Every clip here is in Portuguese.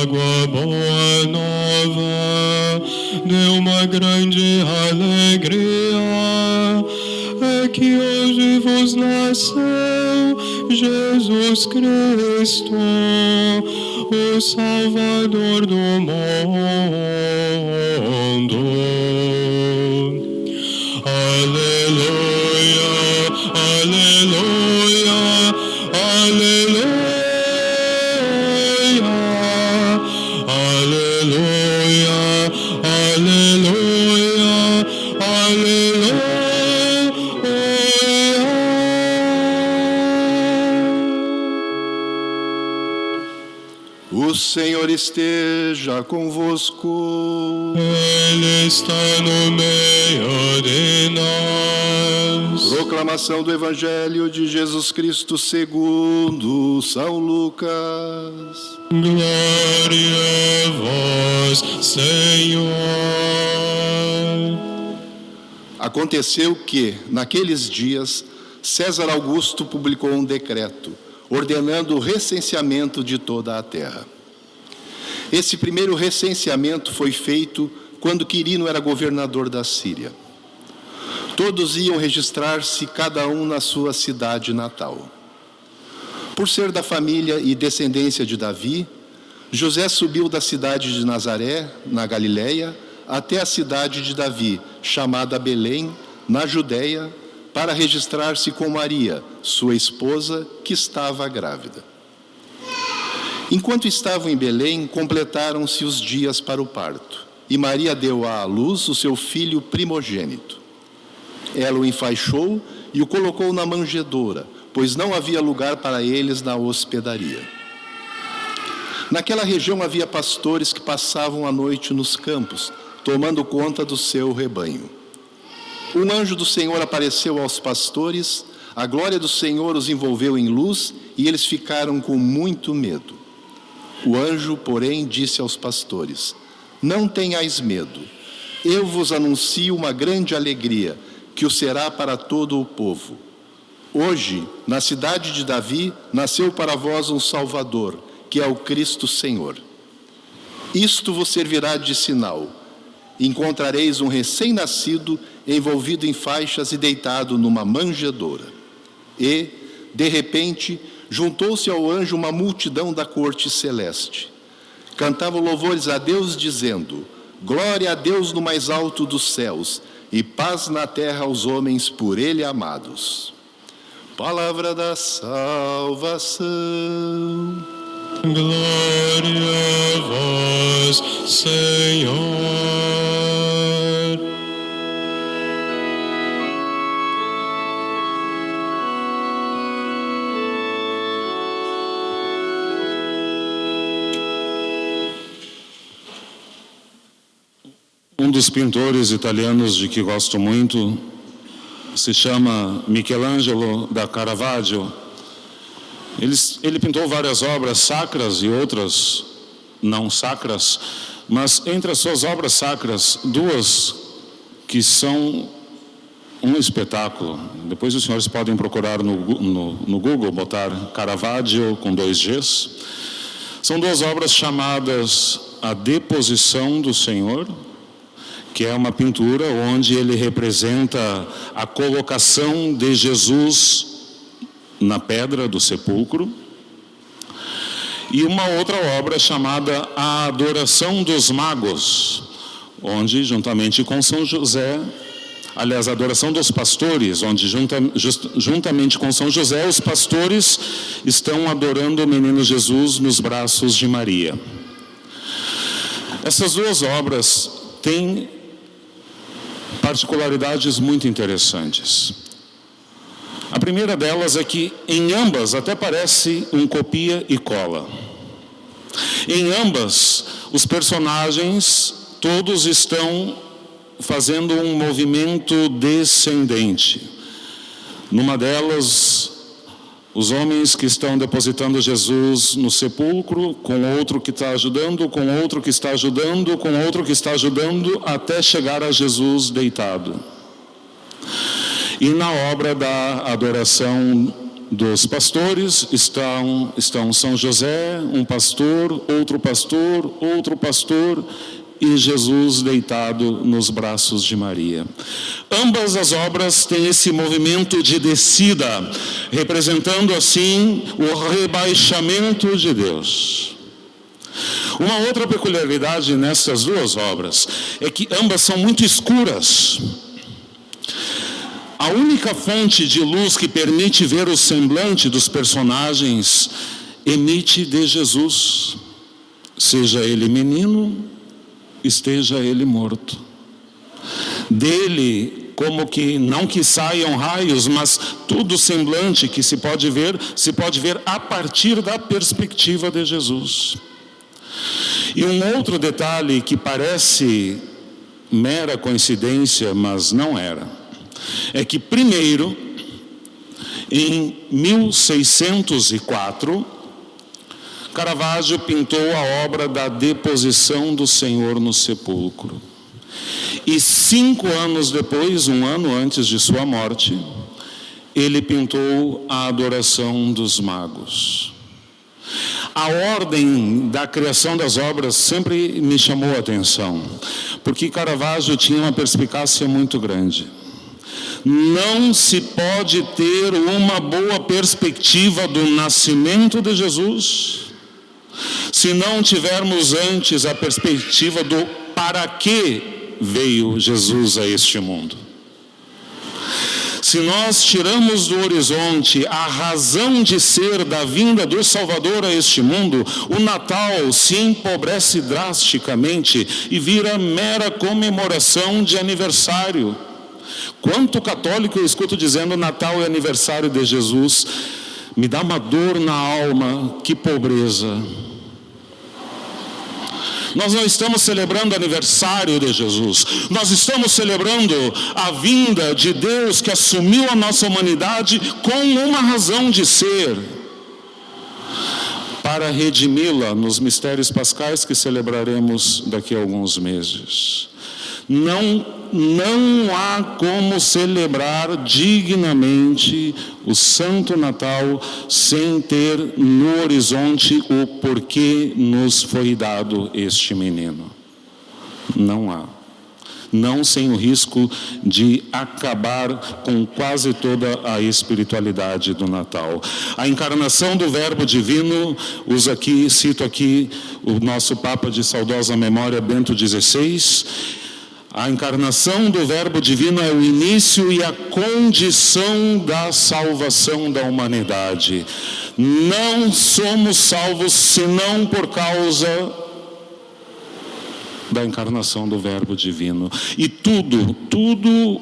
trago a boa nova de uma grande alegria. É que hoje vos nasceu Jesus Cristo, o Salvador do mundo. Aleluia, aleluia, aleluia, aleluia, aleluia, aleluia. O Senhor esteja convosco. Ele está no meio de nós. Proclamação do Evangelho de Jesus Cristo segundo São Lucas. Glória a vós, Senhor. Aconteceu que, naqueles dias, César Augusto publicou um decreto ordenando o recenseamento de toda a terra. Esse primeiro recenseamento foi feito quando Quirino era governador da Síria. Todos iam registrar-se, cada um na sua cidade natal. Por ser da família e descendência de Davi, José subiu da cidade de Nazaré, na Galiléia, até a cidade de Davi, chamada Belém, na Judéia, para registrar-se com Maria, sua esposa, que estava grávida. Enquanto estavam em Belém, completaram-se os dias para o parto, e Maria deu à luz o seu filho primogênito. Ela o enfaixou e o colocou na manjedoura, pois não havia lugar para eles na hospedaria. Naquela região havia pastores que passavam a noite nos campos, tomando conta do seu rebanho. Um anjo do Senhor apareceu aos pastores, a glória do Senhor os envolveu em luz e eles ficaram com muito medo. O anjo, porém, disse aos pastores: não tenhais medo, eu vos anuncio uma grande alegria, que o será para todo o povo. Hoje, na cidade de Davi, nasceu para vós um Salvador, que é o Cristo Senhor. Isto vos servirá de sinal. Encontrareis um recém-nascido envolvido em faixas e deitado numa manjedoura. E, de repente, juntou-se ao anjo uma multidão da corte celeste. Cantavam louvores a Deus, dizendo: glória a Deus no mais alto dos céus, e paz na terra aos homens por ele amados. Palavra da salvação. Glória a vós, Senhor. Um dos pintores italianos de que gosto muito se chama Michelangelo da Caravaggio. Ele pintou várias obras sacras e outras não sacras, mas entre as suas obras sacras, duas que são um espetáculo. Depois os senhores podem procurar no Google, botar Caravaggio com 2 Gs. São duas obras chamadas A Deposição do Senhor, que é uma pintura onde ele representa a colocação de Jesus na pedra do sepulcro, e uma outra obra chamada A Adoração dos Magos, onde juntamente com São José, aliás, a Adoração dos Pastores, onde juntamente com São José, os pastores estão adorando o menino Jesus nos braços de Maria. Essas duas obras têm particularidades muito interessantes. A primeira delas é que em ambas até parece um copia e cola. Em ambas, os personagens todos estão fazendo um movimento descendente. Numa delas, os homens que estão depositando Jesus no sepulcro, com outro que está ajudando, com outro que está ajudando, com outro que está ajudando, até chegar a Jesus deitado. E na obra da adoração dos pastores estão São José, um pastor, outro pastor e Jesus deitado nos braços de Maria. Ambas as obras têm esse movimento de descida, representando assim o rebaixamento de Deus. Uma outra peculiaridade nessas duas obras é que ambas são muito escuras. A única fonte de luz que permite ver o semblante dos personagens emite de Jesus, seja ele menino, esteja ele morto. Dele, como que não que saiam raios, mas todo semblante que se pode ver a partir da perspectiva de Jesus. E um outro detalhe que parece mera coincidência, mas não era, é que primeiro, em 1604, Caravaggio pintou a obra da deposição do Senhor no sepulcro. E 5 anos depois, 1 ano antes de sua morte, ele pintou a adoração dos magos. A ordem da criação das obras sempre me chamou a atenção, porque Caravaggio tinha uma perspicácia muito grande. Não se pode ter uma boa perspectiva do nascimento de Jesus se não tivermos antes a perspectiva do para que veio Jesus a este mundo. Se nós tiramos do horizonte a razão de ser da vinda do Salvador a este mundo, o Natal se empobrece drasticamente e vira mera comemoração de aniversário. Quanto católico eu escuto dizendo Natal é aniversário de Jesus, me dá uma dor na alma, que pobreza. Nós não estamos celebrando o aniversário de Jesus, nós estamos celebrando a vinda de Deus que assumiu a nossa humanidade com uma razão de ser, para redimi-la nos mistérios pascais que celebraremos daqui a alguns meses. Não há como celebrar dignamente o Santo Natal sem ter no horizonte o porquê nos foi dado este menino. Não há. Não sem o risco de acabar com quase toda a espiritualidade do Natal. A encarnação do Verbo Divino, cito aqui o nosso Papa de saudosa memória, Bento XVI, a encarnação do Verbo Divino é o início e a condição da salvação da humanidade. Não somos salvos senão por causa da encarnação do Verbo Divino. E tudo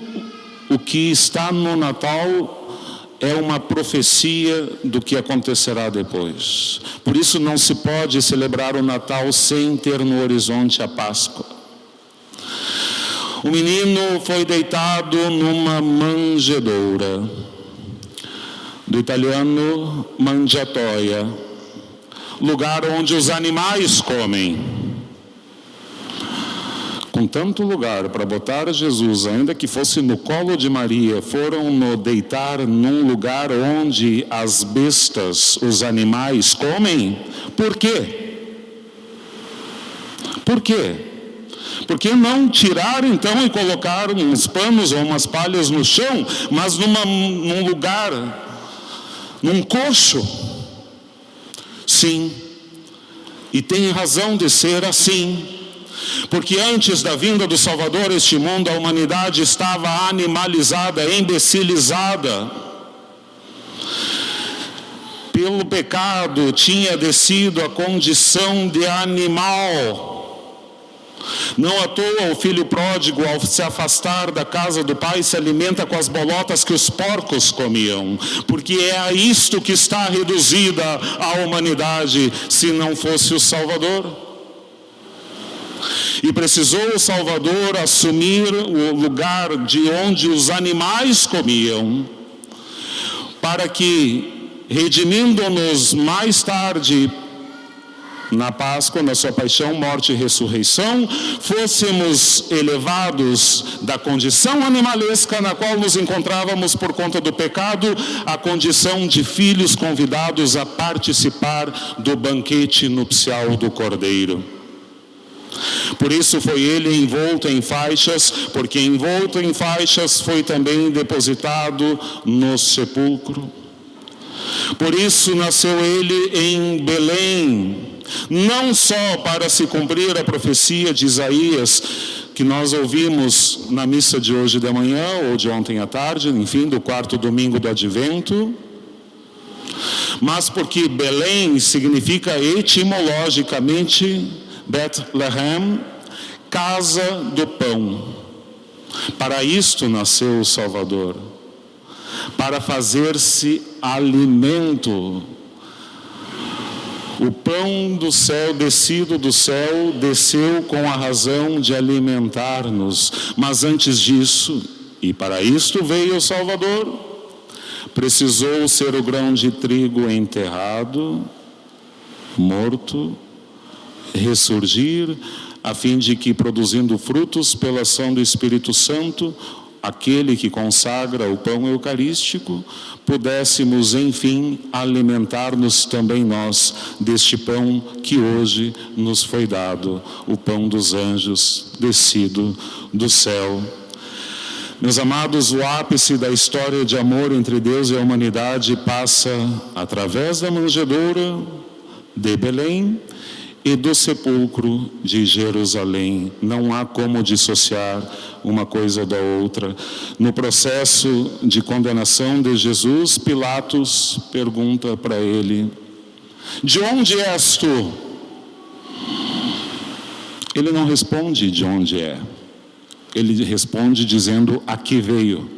o que está no Natal é uma profecia do que acontecerá depois. Por isso não se pode celebrar o Natal sem ter no horizonte a Páscoa. O menino foi deitado numa manjedoura, do italiano mangiatoia, lugar onde os animais comem. Com tanto lugar para botar Jesus, ainda que fosse no colo de Maria, foram-no deitar num lugar onde as bestas, os animais, comem? Por quê? Por quê? Por que não tirar então e colocar uns panos ou umas palhas no chão, mas num lugar, num coxo? Sim, e tem razão de ser assim, porque antes da vinda do Salvador a este mundo, a humanidade estava animalizada, imbecilizada. Pelo pecado tinha descido a condição de animal. Não à toa o filho pródigo, ao se afastar da casa do pai, se alimenta com as bolotas que os porcos comiam, porque é a isto que está reduzida a humanidade, se não fosse o Salvador. E precisou o Salvador assumir o lugar de onde os animais comiam, para que, redimindo-nos mais tarde, na Páscoa, na sua paixão, morte e ressurreição, fôssemos elevados da condição animalesca na qual nos encontrávamos por conta do pecado, à condição de filhos convidados a participar do banquete nupcial do Cordeiro. Por isso foi ele envolto em faixas, porque envolto em faixas foi também depositado no sepulcro. Por isso nasceu ele em Belém, não só para se cumprir a profecia de Isaías, que nós ouvimos na missa de hoje de manhã, ou de ontem à tarde, enfim, do 4º domingo do Advento, mas porque Belém significa etimologicamente Bethlehem, casa do pão. Para isto nasceu o Salvador, para fazer-se alimento. O pão do céu, descido do céu, desceu com a razão de alimentar-nos. Mas antes disso, e para isto veio o Salvador, precisou ser o grão de trigo enterrado, morto, ressurgir, a fim de que, produzindo frutos pela ação do Espírito Santo, aquele que consagra o pão eucarístico, pudéssemos, enfim, alimentar-nos também nós deste pão que hoje nos foi dado, o pão dos anjos descido do céu. Meus amados, o ápice da história de amor entre Deus e a humanidade passa através da manjedoura de Belém e do sepulcro de Jerusalém. Não há como dissociar uma coisa da outra. No processo de condenação de Jesus, Pilatos pergunta para ele: de onde és tu? Ele não responde de onde é. Ele responde dizendo: aqui veio.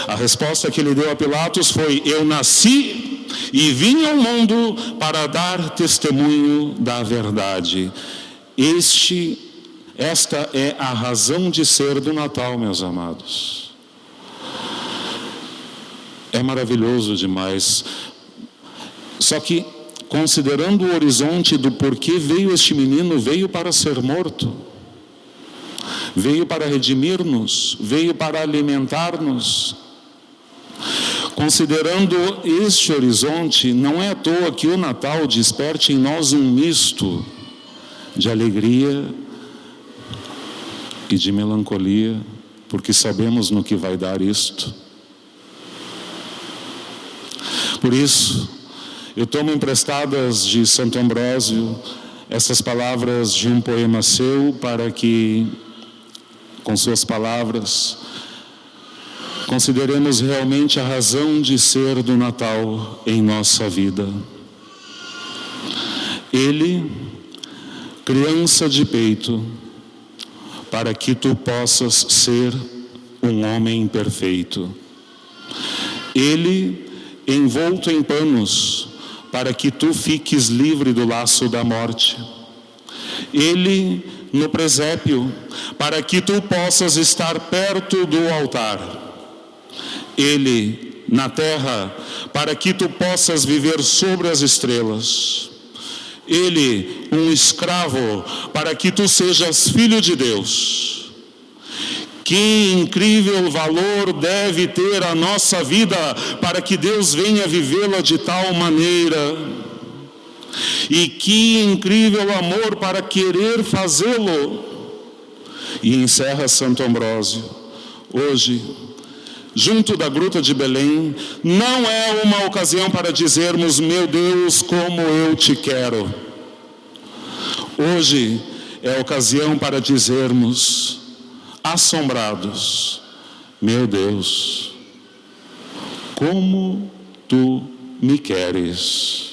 A resposta que ele deu a Pilatos foi: eu nasci e vim ao mundo para dar testemunho da verdade. Esta é a razão de ser do Natal, meus amados. É maravilhoso demais. Só que, considerando o horizonte do porquê veio este menino, veio para ser morto, veio para redimir-nos, veio para alimentar-nos. Considerando este horizonte, não é à toa que o Natal desperte em nós um misto de alegria e de melancolia, porque sabemos no que vai dar isto. Por isso, eu tomo emprestadas de Santo Ambrósio essas palavras de um poema seu, para que, com suas palavras, consideremos realmente a razão de ser do Natal em nossa vida. Ele, criança de peito, para que tu possas ser um homem perfeito. Ele, envolto em panos, para que tu fiques livre do laço da morte. Ele, no presépio, para que tu possas estar perto do altar. Ele, na terra, para que tu possas viver sobre as estrelas. Ele, um escravo, para que tu sejas filho de Deus. Que incrível valor deve ter a nossa vida para que Deus venha vivê-la de tal maneira. E que incrível amor para querer fazê-lo. E encerra Santo Ambrósio: hoje, junto da gruta de Belém, não é uma ocasião para dizermos: meu Deus, como eu te quero. Hoje é ocasião para dizermos, assombrados: meu Deus, como tu me queres.